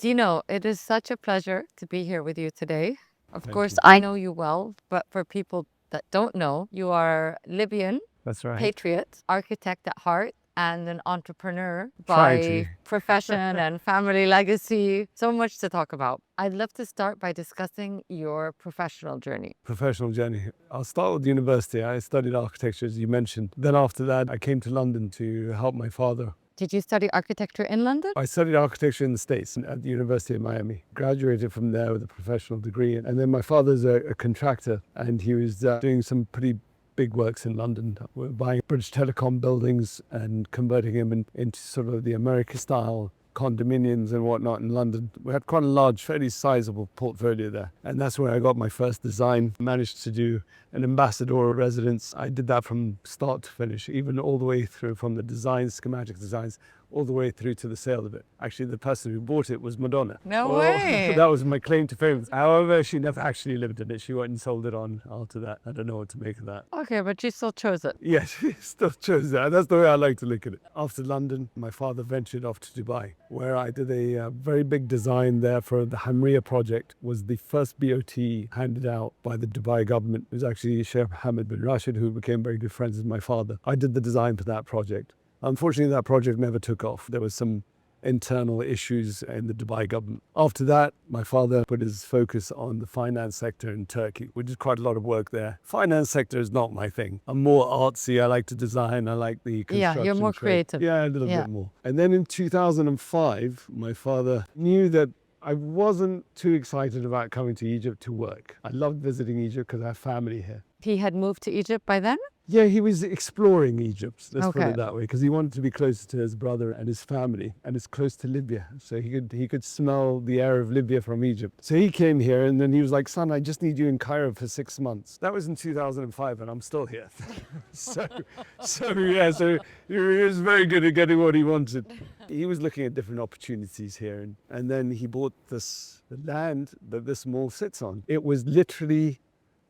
Dino, it is such a pleasure to be here with you today. Of Thank course, you. I know you well, but for people that don't know, you are Libyan, That's right. patriot, architect at heart, and an entrepreneur Trying to. by profession and family legacy. So much to talk about. I'd love to start by discussing your professional journey. Professional journey. I'll start with university. I studied architecture, as you mentioned. Then after that, I came to London to help my father. Did you study architecture in London? I studied architecture in the States at the University of Miami. Graduated from there with a professional degree. And then my father's a contractor, and he was doing some pretty big works in London. We're buying British Telecom buildings and converting them into sort of the American-style condominiums and whatnot in London. We had quite a large, fairly sizable portfolio there. And that's where I got my first design. Managed to do an ambassadorial residence. I did that from start to finish, even all the way through from the designs, schematic designs, all the way through to the sale of it. Actually, the person who bought it was Madonna. No way. That was my claim to fame. However, she never actually lived in it. She went and sold it on after that. I don't know what to make of that. Okay, but you still chose it. Yeah, she still chose that. That's the way I like to look at it. After London, my father ventured off to Dubai, where I did a very big design there for the Hamriya project. Was the first BOT handed out by the Dubai government. It was actually Sheikh Mohammed bin Rashid, who became very good friends with my father. I did the design for that project. Unfortunately, that project never took off. There was some internal issues in the Dubai government. After that, my father put his focus on the finance sector in Turkey. We did quite a lot of work there. Finance sector is not my thing. I'm more artsy. I like to design. I like the construction. Yeah, you're more trade. creative. Yeah, a little bit more. And then in 2005, my father knew that I wasn't too excited about coming to Egypt to work. I loved visiting Egypt because I have family here. He had moved to Egypt by then? Yeah, he was exploring Egypt, let's put Okay. it that way, because he wanted to be closer to his brother and his family, and it's close to Libya, so he could smell the air of Libya from Egypt. So he came here, and then he was like, "Son, I just need you in Cairo for 6 months." That was in 2005, and I'm still here. so he was very good at getting what he wanted. He was looking at different opportunities here, and then he bought the land that this mall sits on. It was literally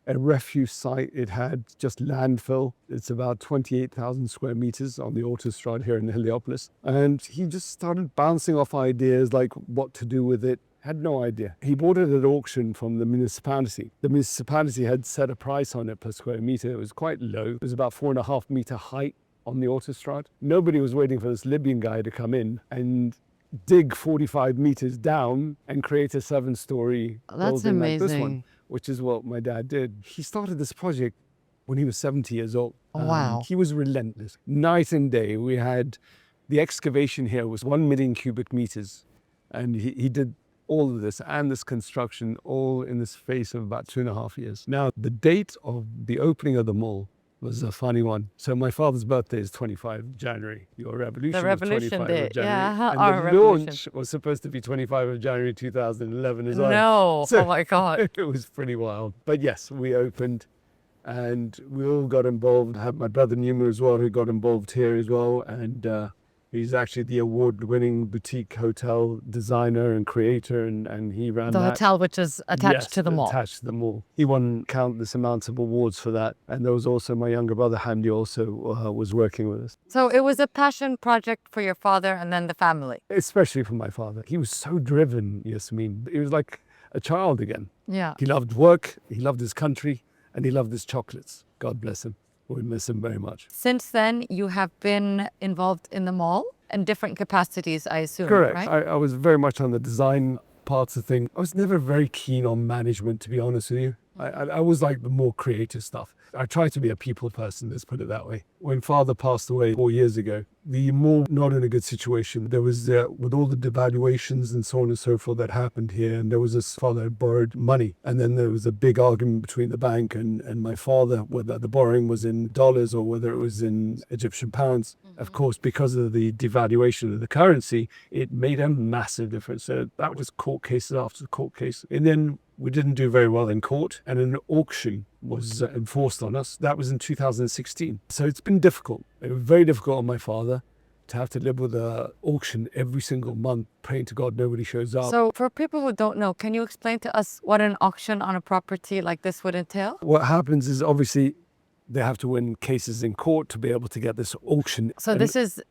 a refuse site. It had just landfill. It's about 28,000 square meters on the autostrade here in Heliopolis. And he just started bouncing off ideas like what to do with it. Had no idea. He bought it at auction from the municipality. The municipality had set a price on it per square meter. It was quite low. It was about 4.5 meter height on the autostrade. Nobody was waiting for this Libyan guy to come in and dig 45 meters down and create a 7-story That's building like this one, amazing. which is what my dad did. He started this project when he was 70 years old. Wow. He was relentless. Night and day, we had, the excavation here was 1 million cubic meters. And he did all of this and this construction all in the space of about 2.5 years. Now, the date of the opening of the mall was a funny one. So my father's birthday is 25 January. Your revolution The revolution was 25 day. of January. Yeah, and our the revolution. launch was supposed to be 25 of January 2011 as well. No. So- Oh my God. It was pretty wild. But yes, we opened and we all got involved. I had my brother Numa as well, who got involved here as well. And he's actually the award-winning boutique hotel designer and creator, and he ran The that. hotel, which is attached Yes, to the mall. attached to the mall. He won countless amounts of awards for that. And there was also my younger brother, Hamdi, also was working with us. So it was a passion project for your father and then the family. Especially for my father. He was so driven, Yasmine. He was like a child again. Yeah. He loved work, he loved his country, and he loved his chocolates. God bless him. We miss him very much. Since then, you have been involved in the mall in different capacities, I assume, Correct. right? I was very much on the design parts of things. I was never very keen on management, to be honest with you. I was like the more creative stuff. I try to be a people person, let's put it that way. When father passed away 4 years ago, the mall not in a good situation. There was, with all the devaluations and so on and so forth that happened here, and there was this father had borrowed money. And then there was a big argument between the bank and my father, whether the borrowing was in dollars or whether it was in Egyptian pounds. Of course, because of the devaluation of the currency, it made a massive difference. So that was court cases after court case. And then we didn't do very well in court, and an auction was enforced on us. That was in 2016. So it's been difficult. It was very difficult on my father to have to live with an auction every single month, praying to God nobody shows up. So for people who don't know, can you explain to us what an auction on a property like this would entail? What happens is obviously they have to win cases in court to be able to get this auction. So And this is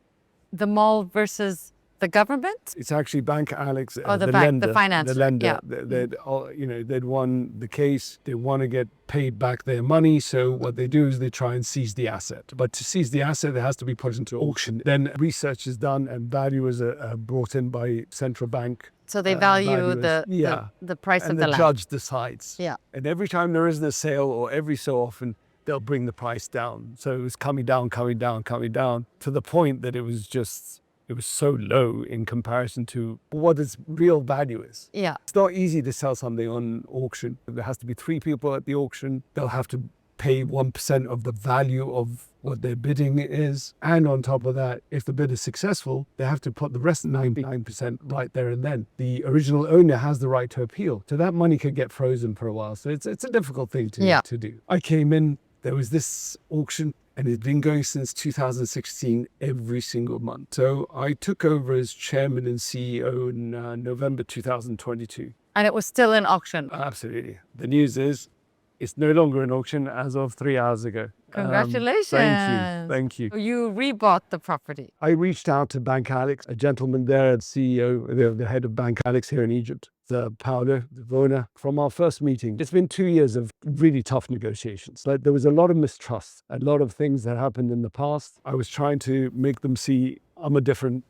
the mall versus The government? It's actually Bank Alex, Oh, the the bank, lender, the finance. the lender. Yeah. They'd won the case. They want to get paid back their money. So what they do is they try and seize the asset. But to seize the asset, it has to be put into auction. Then research is done and valuers are brought in by central bank. So they value valuers. the price And of the the land. judge decides. Yeah. And every time there isn't a sale, or every so often, they'll bring the price down. So it was coming down to the point that it was so low in comparison to what its real value is. Yeah. It's not easy to sell something on auction. There has to be 3 people at the auction. They'll have to pay 1% of the value of what their bidding is. And on top of that, if the bid is successful, they have to put the rest of 99% right there and then. The original owner has the right to appeal. So that money could get frozen for a while. So it's a difficult thing to do. I came in, there was this auction, and it's been going since 2016 every single month. So I took over as chairman and CEO in November 2022. And it was still in auction. Absolutely. The news is it's no longer an auction as of 3 hours ago. Congratulations. Thank you. You rebought the property. I reached out to Bank Alex, a gentleman there, the CEO, the head of Bank Alex here in Egypt, the Paolo, the owner, from our first meeting. It's been 2 years of really tough negotiations. Like, there was a lot of mistrust, a lot of things that happened in the past. I was trying to make them see I'm a different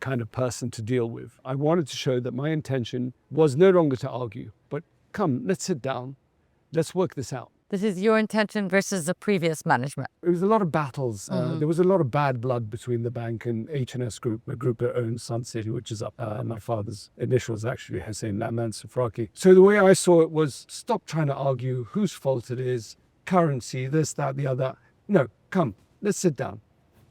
kind of person to deal with. I wanted to show that my intention was no longer to argue, but come, let's sit down. Let's work this out. This is your intention versus the previous management. There was a lot of battles. There was a lot of bad blood between the bank and HNS Group, a group that owns Suncity, which is up. My father's initials actually, Dino Soufraki. So the way I saw it was, stop trying to argue whose fault it is, currency, this, that, the other. No, come, let's sit down.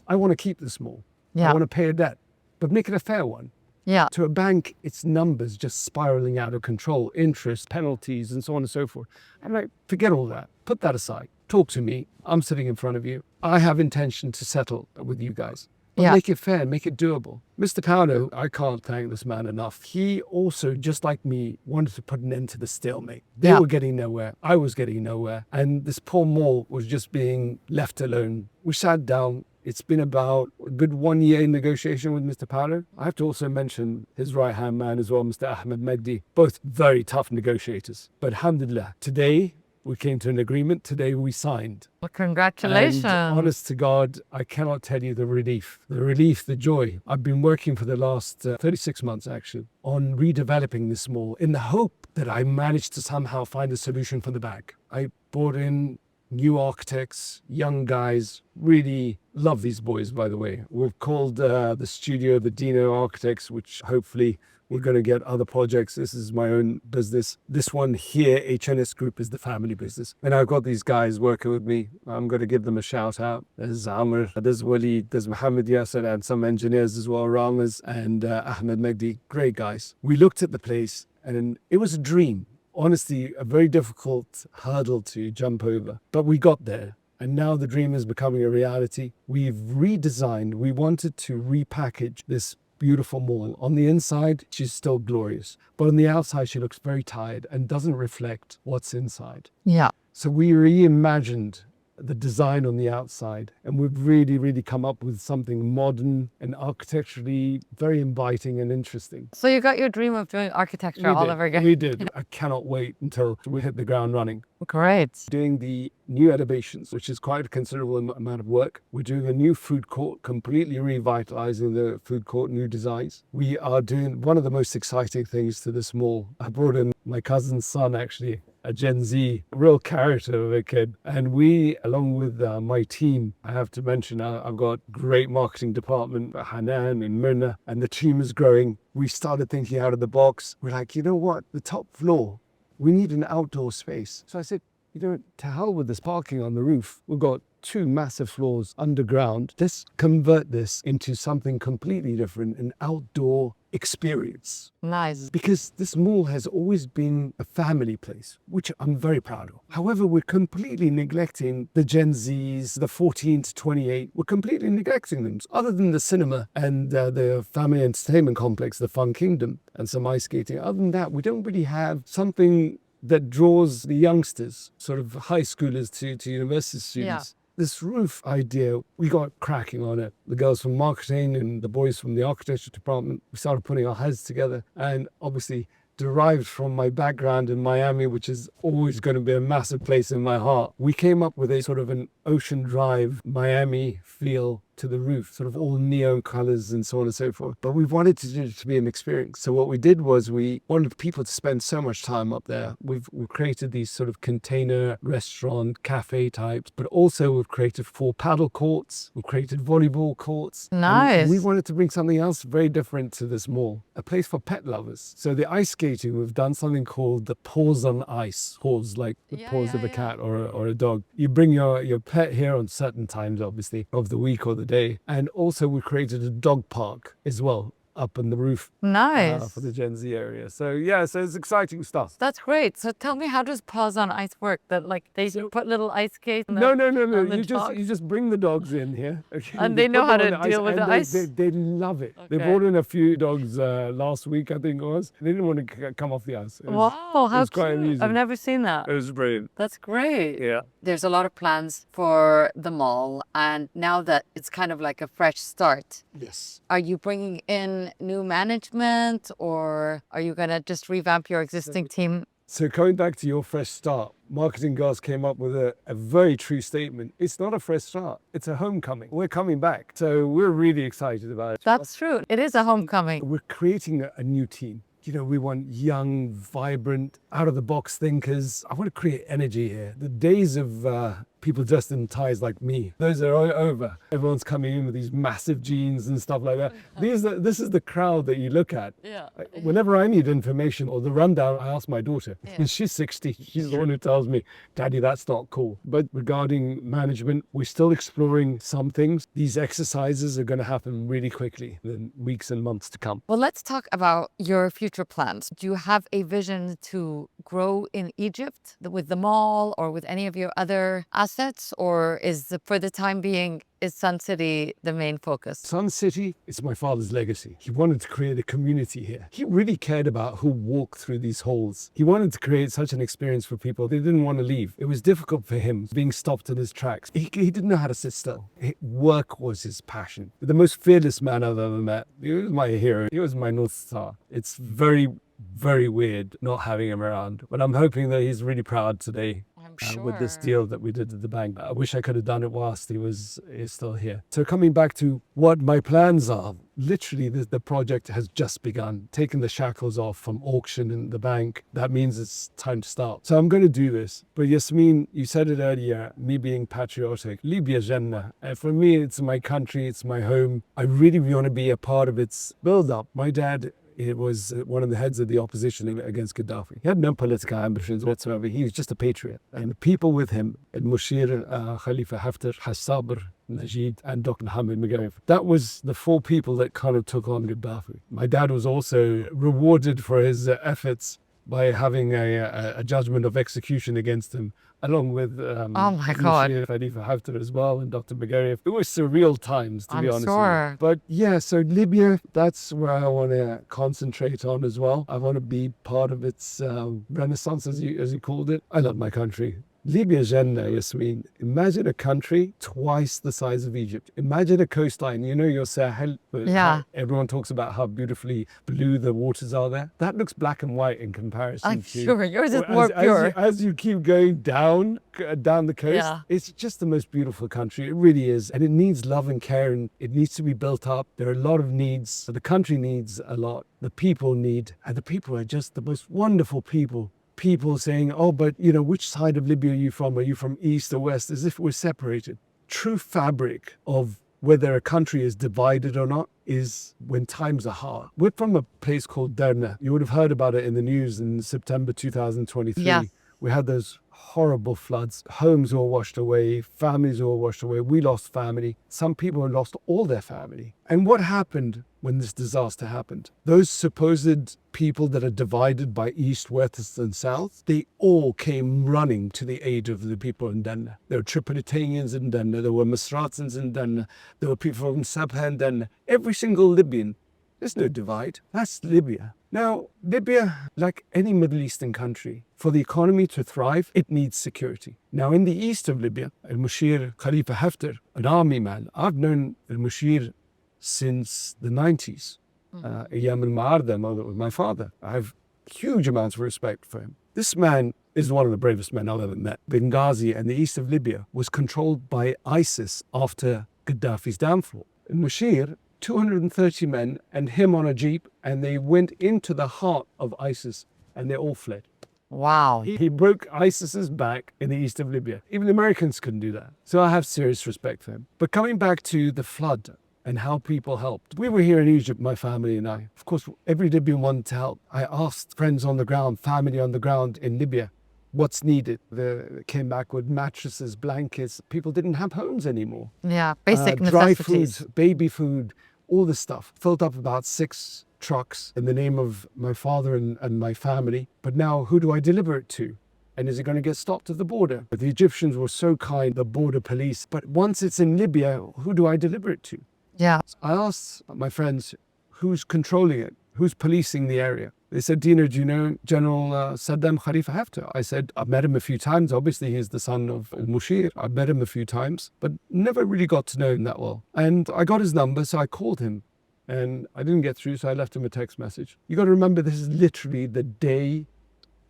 I want to keep this mall. Yeah. I want to pay a debt, but make it a fair one. Yeah. To a bank, it's numbers just spiraling out of control, interest, penalties, and so on and so forth. I'm like, forget all that. Put that aside. Talk to me. I'm sitting in front of you. I have intention to settle with you guys. But make it fair, make it doable. Mr. Paolo, I can't thank this man enough. He also, just like me, wanted to put an end to the stalemate. They were getting nowhere. I was getting nowhere. And this poor mall was just being left alone. We sat down. It's been about a good 1 year in negotiation with Mr. Paolo. I have to also mention his right-hand man as well, Mr. Ahmed Magdi. Both very tough negotiators. But alhamdulillah, today we came to an agreement. Today we signed. Well, congratulations. And honest to God, I cannot tell you the relief, the joy. I've been working for the last 36 months actually on redeveloping this mall in the hope that I managed to somehow find a solution for the back. I brought in new architects, young guys, really love these boys, by the way. We've called the studio the Dino Architects, which hopefully we're going to get other projects. This is my own business. This one here, HNS Group, is the family business. And I've got these guys working with me. I'm going to give them a shout out. There's Amr, there's Walid, there's Mohammed, Yasser, and some engineers as well, Ramas and Ahmed Magdi. Great guys. We looked at the place and it was a dream. Honestly, a very difficult hurdle to jump over, but we got there. And now the dream is becoming a reality. We've redesigned. We wanted to repackage this beautiful mall. On the inside, she's still glorious, but on the outside, she looks very tired and doesn't reflect what's inside. Yeah. So we reimagined the design on the outside, and we've really come up with something modern and architecturally very inviting and interesting. So you got your dream of doing architecture all over again. We did. I cannot wait until we hit the ground running. Great. Doing the new elevations, which is quite a considerable amount of work. We're doing a new food court, completely revitalizing the food court, new designs. We are doing one of the most exciting things to this mall. I brought in my cousin's son, actually, a Gen Z, real character of a kid. And we, along with my team, I have to mention, I've got great marketing department, Hanan and Myrna, and the team is growing. We started thinking out of the box. We're like, you know what? The top floor, we need an outdoor space. So I said, to hell with this parking on the roof. We've got 2 massive floors underground. Let's convert this into something completely different, an outdoor experience. Nice. Because this mall has always been a family place, which I'm very proud of. However, we're completely neglecting the Gen Zs, the 14 to 28. We're completely neglecting them. Other than the cinema and the family entertainment complex, the Fun Kingdom, and some ice skating. Other than that, we don't really have something that draws the youngsters, sort of high schoolers to university students. This roof idea, we got cracking on it. The girls from marketing and the boys from the architecture department, we started putting our heads together. And obviously, derived from my background in Miami, which is always going to be a massive place in my heart, we came up with a sort of an Ocean Drive Miami feel to the roof, sort of all neon colors and so on and so forth. But we wanted it to be an experience. So what we did was we wanted people to spend so much time up there. We've created these sort of container restaurant, cafe types, but also we've created 4 paddle courts. We've created volleyball courts. Nice. And we wanted to bring something else very different to this mall, a place for pet lovers. So the ice skating, we've done something called the paws on ice. Paws like the paws of a cat or a dog. You bring your pet here on certain times, obviously, of the week or the day. And also we created a dog park as well up on the roof. Nice. For the Gen Z area. So yeah, so it's exciting stuff. That's great. So tell me, how does Paws on Ice work? That like they put little ice skates on No. on the You dogs? just bring the dogs in here. Okay? And You they know put how them to on the deal with and the ice? They love it. They Okay. brought in a few dogs last week, I think it was. They didn't want to come off the ice. Wow, how was quite cute. amusing. I've never seen that. It was brilliant. That's great. Yeah. There's a lot of plans for the mall, and now that it's kind of like a fresh start, Yes. are you bringing in new management, or are you gonna just revamp your existing team? So coming back to your fresh start, marketing guys came up with a very true statement. It's not a fresh start. It's a homecoming. We're coming back. So we're really excited about it. That's true. It is a homecoming. We're creating a new team. You know, we want young, vibrant, out-of-the-box thinkers. I want to create energy here. The days of people dressed in ties like me, those are all over. Everyone's coming in with these massive jeans and stuff like that. This is the crowd that you look at. Yeah. Whenever I need information or the rundown, I ask my daughter. Yeah. She's 60. She's the one who tells me, Daddy, that's not cool. But regarding management, we're still exploring some things. These exercises are going to happen really quickly in weeks and months to come. Well, let's talk about your future plans. Do you have a vision to grow in Egypt with the mall or with any of your other assets, or for the time being, is Suncity the main focus? Suncity is my father's legacy. He wanted to create a community here. He really cared about who walked through these halls. He wanted to create such an experience for people. They didn't want to leave. It was difficult for him being stopped in his tracks. He didn't know how to sit still. Work was his passion. The most fearless man I've ever met. He was my hero. He was my North Star. It's very, very weird not having him around. But I'm hoping that he's really proud today. With this deal that we did at the bank. I wish I could have done it whilst he's still here. So coming back to what my plans are, literally the project has just begun, taking the shackles off from auction and the bank. That means it's time to start. So I'm going to do this. But Yasmine, you said it earlier, me being patriotic, Libya Jannah. For me, it's my country, it's my home. I really want to be a part of its build-up. My dad, it was one of the heads of the opposition against Gaddafi. He had no political ambitions whatsoever. He was just a patriot. And the people with him, Mushir, Khalifa Haftar, Hassaber, Rashid, and Dr. Mohammed, that was the 4 people that kind of took on Gaddafi. My dad was also rewarded for his efforts by having a judgment of execution against him, along with Oh my God. Khalifa Haftar as well, and Dr. Megarev. It was surreal times, to be honest sure. with you. But yeah, so Libya, that's where I want to concentrate on as well. I want to be part of its renaissance, as you called it. I love my country. Libya Jannah, Yasmine. Imagine a country twice the size of Egypt. Imagine a coastline. You know your Sahel. Yeah. Everyone talks about how beautifully blue the waters are there. That looks black and white in comparison I'm to... sure yours is Well, more pure. As you keep going down the coast, Yeah. it's just the most beautiful country. It really is. And it needs love and care, and it needs to be built up. There are a lot of needs. The country needs a lot. The people need, and the people are just the most wonderful people. People saying, oh, but you know, which side of Libya are you from? Are you from east or west? As if we're separated. True fabric of whether a country is divided or not is when times are hard. We're from a place called Derna. You would have heard about it in the news in September 2023. Yeah. We had those horrible floods. Homes were washed away. Families were washed away. We lost family. Some people lost all their family. And what happened when this disaster happened? Those supposed people that are divided by east, west, and south, they all came running to the aid of the people in Derna. There were Tripolitanians in Derna. There were Misratans in Derna. There were people from Sabha in Derna. Every single Libyan There's no divide. That's Libya. Now, Libya, like any Middle Eastern country, for the economy to thrive, it needs security. Now, in the east of Libya, Al-Mushir Khalifa Haftar, an army man, I've known Al-Mushir since the 90s. Ayyam al-Ma'arda, with my father. I have huge amounts of respect for him. This man is one of the bravest men I've ever met. Benghazi and the east of Libya was controlled by ISIS after Gaddafi's downfall. Al-Mushir, 230 men and him on a jeep, and they went into the heart of ISIS and they all fled. Wow. He broke ISIS's back in the east of Libya. Even the Americans couldn't do that. So I have serious respect for him. But coming back to the flood and how people helped. We were here in Egypt, my family and I. Of course, every Libyan wanted to help. I asked friends on the ground, family on the ground in Libya, what's needed. They came back with mattresses, blankets. People didn't have homes anymore. Yeah, basic Dry necessities. food, baby food, all this stuff. Filled up about 6 trucks in the name of my father and my family. But now who do I deliver it to? And is it going to get stopped at the border? But the Egyptians were so kind, the border police. But once it's in Libya, who do I deliver it to? Yeah. I asked my friends, who's controlling it? Who's policing the area? They said, Dino, do you know General Saddam Khalifa Haftar? I said, I've met him a few times. Obviously, he's the son of al-Mushir. I've met him a few times, but never really got to know him that well. And I got his number, so I called him. And I didn't get through, so I left him a text message. You got to remember, this is literally the day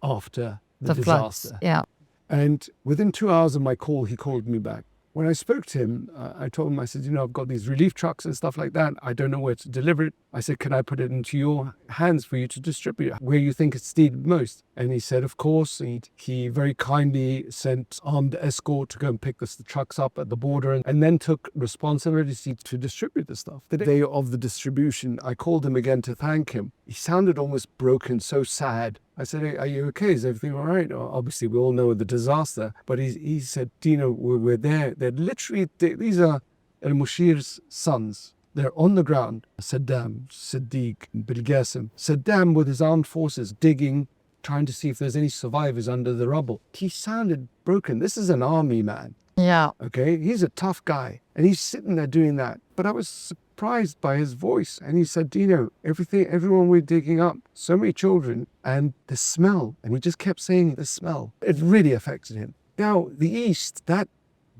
after the disaster. Floods. Yeah. And within 2 hours of my call, he called me back. When I spoke to him, I told him, I said, I've got these relief trucks and stuff like that. I don't know where to deliver it. I said, can I put it into your hands for you to distribute where you think it's needed most? And he said, of course. He very kindly sent armed escort to go and pick the trucks up at the border and then took responsibility to distribute the stuff. The day of the distribution, I called him again to thank him. He sounded almost broken, so sad. I said, hey, are you okay? Is everything all right? Obviously, we all know the disaster. But he said, Dino, we're there. They're literally, these are al-Mushir's sons. They're on the ground. Saddam, Siddiq, Bilgasim. Saddam with his armed forces digging, trying to see if there's any survivors under the rubble. He sounded broken. This is an army man. Yeah. Okay, he's a tough guy. And he's sitting there doing that. But I was surprised by his voice. And he said, Dino, everyone we're digging up, so many children, and the smell. And he just kept saying the smell. It really affected him. Now, the East, that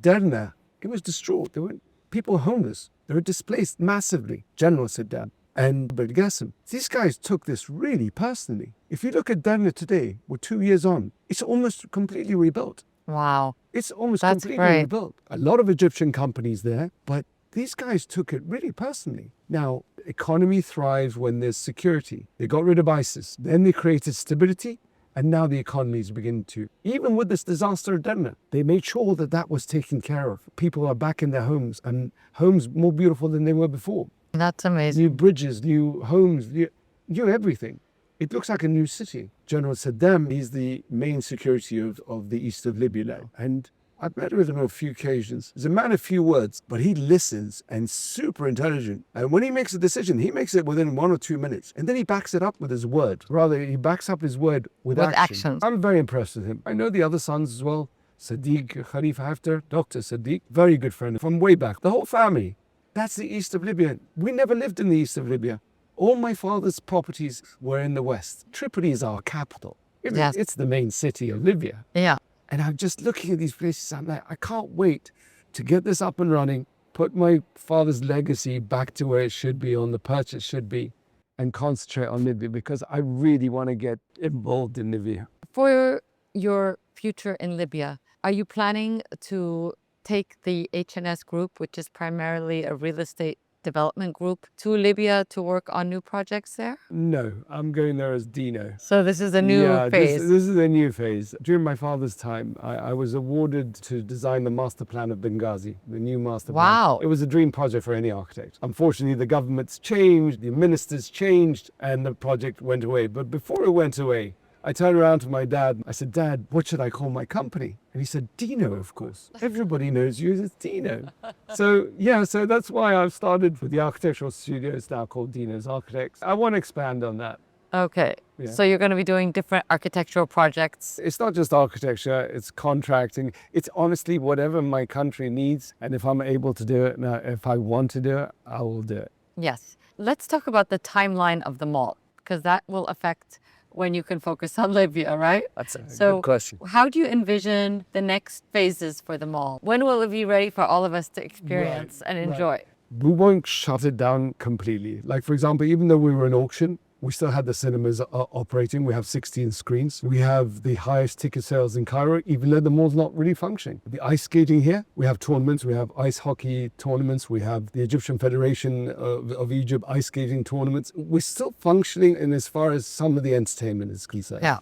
Derna, it was distraught. There were people homeless. They were displaced massively. General Saddam and Belgasim. These guys took this really personally. If you look at Derna today, we're 2 years on, it's almost completely rebuilt. Wow. It's almost That's completely great. rebuilt. A lot of Egyptian companies there, but these guys took it really personally. Now, economy thrives when there's security. They got rid of ISIS. Then they created stability. And now the economy is beginning to, even with this disaster at Derna, they made sure that that was taken care of. People are back in their homes, and homes more beautiful than they were before. That's amazing. New bridges, new homes, new everything. It looks like a new city. General Saddam, he's the main security of the east of Libya now. And I've met with him on a few occasions. He's a man of few words, but he listens and super intelligent. And when he makes a decision, he makes it within 1 or 2 minutes. And then he backs it up with his word. Rather, he backs up his word with action. actions. I'm very impressed with him. I know the other sons as well. Sadiq Khalifa Haftar, Dr. Sadiq, very good friend from way back. The whole family. That's the east of Libya. We never lived in the east of Libya. All my father's properties were in the west. Tripoli is our capital. Yes. It's the main city of Libya. Yeah. And I'm just looking at these places. I'm like, I can't wait to get this up and running, put my father's legacy back to where it should be, on the perch it should be, and concentrate on Libya because I really want to get involved in Libya. For your future in Libya, are you planning to take the HNS Group, which is primarily a real estate development group, to Libya to work on new projects there? No, I'm going there as Dino. So this is a new phase. This is a new phase. During my father's time, I was awarded to design the master plan of Benghazi, the new master plan. Wow. It was a dream project for any architect. Unfortunately, the government's changed, the ministers changed, and the project went away. But before it went away, I turned around to my dad. I said, Dad, what should I call my company? And he said, Dino, of course. Everybody knows you as Dino. So that's why I've started with the architectural studio. It's now called Dino's Architects. I want to expand on that. Okay. Yeah. So you're going to be doing different architectural projects. It's not just architecture, it's contracting. It's honestly whatever my country needs. And if I'm able to do it, now if I want to do it, I will do it. Yes. Let's talk about the timeline of the mall, because that will affect when you can focus on Libya, right? That's a So, good question. how do you envision the next phases for the mall? When will it be ready for all of us to experience and enjoy? We won't shut it down completely. Like, for example, even though we were in auction, we still had the cinemas operating. We have 16 screens. We have the highest ticket sales in Cairo, even though the mall's not really functioning. The ice skating here, we have tournaments. We have ice hockey tournaments. We have the Egyptian Federation of Egypt ice skating tournaments. We're still functioning in as far as some of the entertainment is concerned. Yeah.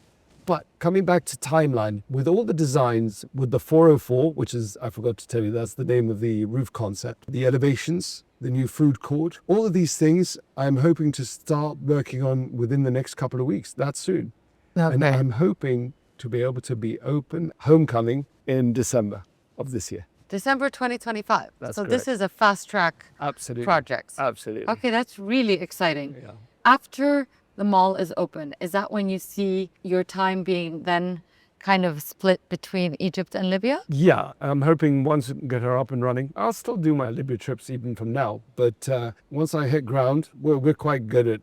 But coming back to timeline, with all the designs, with the 404, which is, I forgot to tell you, that's the name of the roof concept, the elevations, the new food court, all of these things I'm hoping to start working on within the next couple of weeks, that soon. And Okay. I'm hoping to be able to be open homecoming in December of this year. December 2025. That's So this correct. is a fast track Absolutely. project. Absolutely. Okay, that's really exciting. Yeah. After the mall is open, is that when you see your time being then kind of split between Egypt and Libya? Yeah, I'm hoping once we get her up and running, I'll still do my Libya trips even from now. But once I hit ground, we're quite good at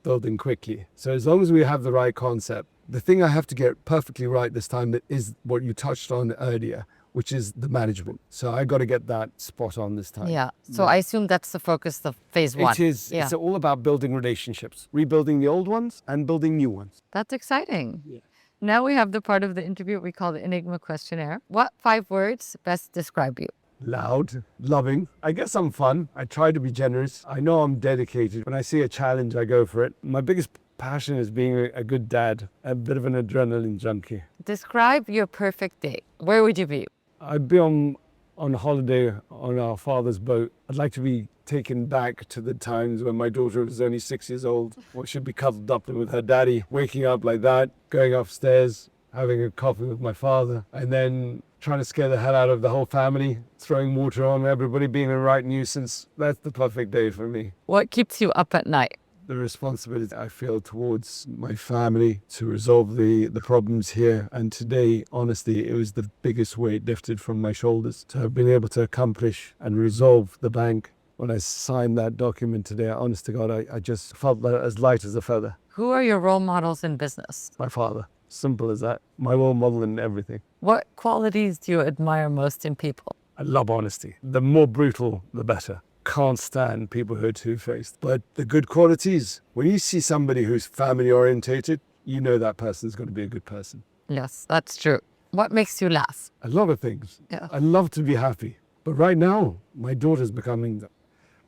building quickly. So as long as we have the right concept, the thing I have to get perfectly right this time is what you touched on earlier, which is the management. So I got to get that spot on this time. Yeah. So I assume that's the focus of phase one. It is. Yeah. It's all about building relationships, rebuilding the old ones and building new ones. That's exciting. Yeah. Now we have the part of the interview we call the Enigma questionnaire. What 5 words best describe you? Loud, loving. I guess I'm fun. I try to be generous. I know I'm dedicated. When I see a challenge, I go for it. My biggest passion is being a good dad, a bit of an adrenaline junkie. Describe your perfect day. Where would you be? I'd be on holiday on our father's boat. I'd like to be taken back to the times when my daughter was only 6 years old, or she'd be cuddled up with her daddy, waking up like that, going upstairs, having a coffee with my father, and then trying to scare the hell out of the whole family, throwing water on everybody, being a right nuisance. That's the perfect day for me. What keeps you up at night? The responsibility I feel towards my family to resolve the problems here. And today, honestly, it was the biggest weight lifted from my shoulders to have been able to accomplish and resolve the bank. When I signed that document today, honest to God, I just felt as light as a feather. Who are your role models in business? My father. Simple as that. My role model in everything. What qualities do you admire most in people? I love honesty. The more brutal, the better. Can't stand people who are two-faced. But the good qualities, when you see somebody who's family-orientated, you know that person's going to be a good person. Yes, that's true. What makes you laugh? A lot of things. Yeah. I love to be happy. But right now, my daughter's becoming,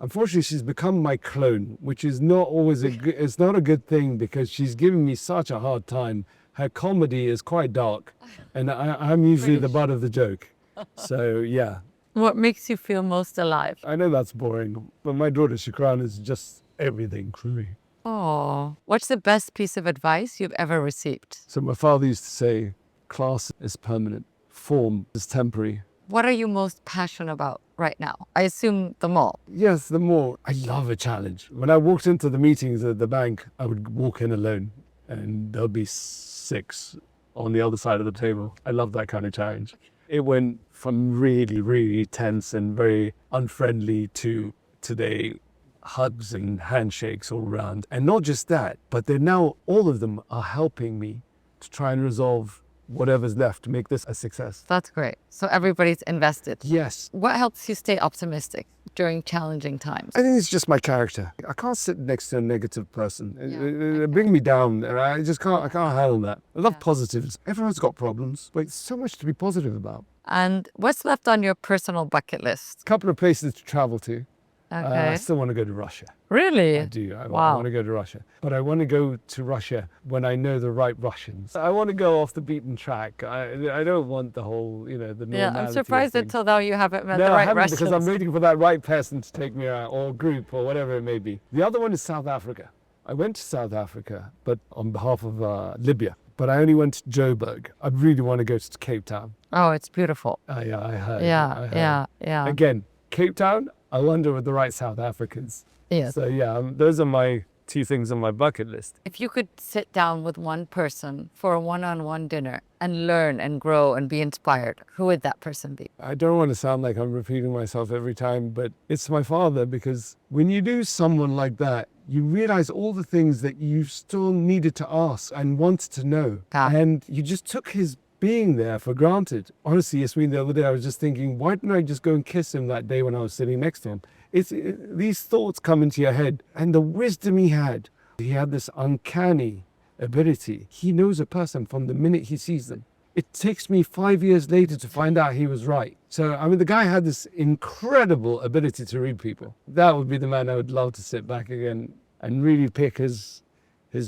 unfortunately, she's become my clone, which is not always it's not a good thing because she's giving me such a hard time. Her comedy is quite dark, and I'm usually the butt of the joke. So, yeah. What makes you feel most alive? I know that's boring, but my daughter, Crowne, is just everything for me. Oh, what's the best piece of advice you've ever received? So my father used to say, class is permanent, form is temporary. What are you most passionate about right now? I assume the mall. Yes, the more. I love a challenge. When I walked into the meetings at the bank, I would walk in alone and there'll be 6 on the other side of the table. I love that kind of challenge. It went from really, really tense and very unfriendly to today, hugs and handshakes all around. And not just that, but they're now, all of them are helping me to try and resolve whatever's left to make this a success. That's great. So everybody's invested. Yes. What helps you stay optimistic during challenging times? I think it's just my character. I can't sit next to a negative person. It bring me down, and I can't handle that. I love positives. Everyone's got problems, but it's so much to be positive about. And what's left on your personal bucket list? A couple of places to travel to. Okay. I still want to go to Russia. Really? I do. I Wow. want to go to Russia. But I want to go to Russia when I know the right Russians. I want to go off the beaten track. I don't want the whole, the normality. Yeah, I'm of surprised things. until now you haven't met No, the I right haven't Russians. because I'm waiting for that right person to take me out, or group, or whatever it may be. The other one is South Africa. I went to South Africa, but on behalf of Libya. But I only went to Joburg. I really want to go to Cape Town. Oh, it's beautiful. I heard. Yeah, I heard. yeah. Again, Cape Town, I wonder with the right South Africans. Yes. So yeah, those are my two things on my bucket list. If you could sit down with one person for a one-on-one dinner and learn and grow and be inspired, who would that person be? I don't want to sound like I'm repeating myself every time, but it's my father, because when you lose someone like that, you realize all the things that you still needed to ask and wanted to know. And you just took his being there for granted. Honestly, Yasmine, the other day I was just thinking, why didn't I just go and kiss him that day when I was sitting next to him? These thoughts come into your head, and the wisdom he had this uncanny ability. He knows a person from the minute he sees them. It takes me 5 years later to find out he was right. So, I mean, the guy had this incredible ability to read people. That would be the man I would love to sit back again and really pick his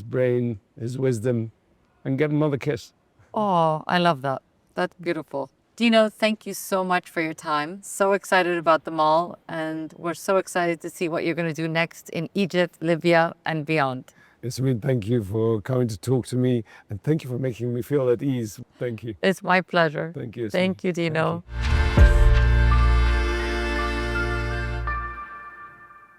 brain, his wisdom, and get another kiss. Oh, I love that. That's beautiful. Dino, thank you so much for your time. So excited about the mall, and we're so excited to see what you're going to do next in Egypt, Libya, and beyond. Yasmine, thank you for coming to talk to me, and thank you for making me feel at ease. Thank you. It's my pleasure. Thank you, Yasmine. Thank you, Dino. Thank you.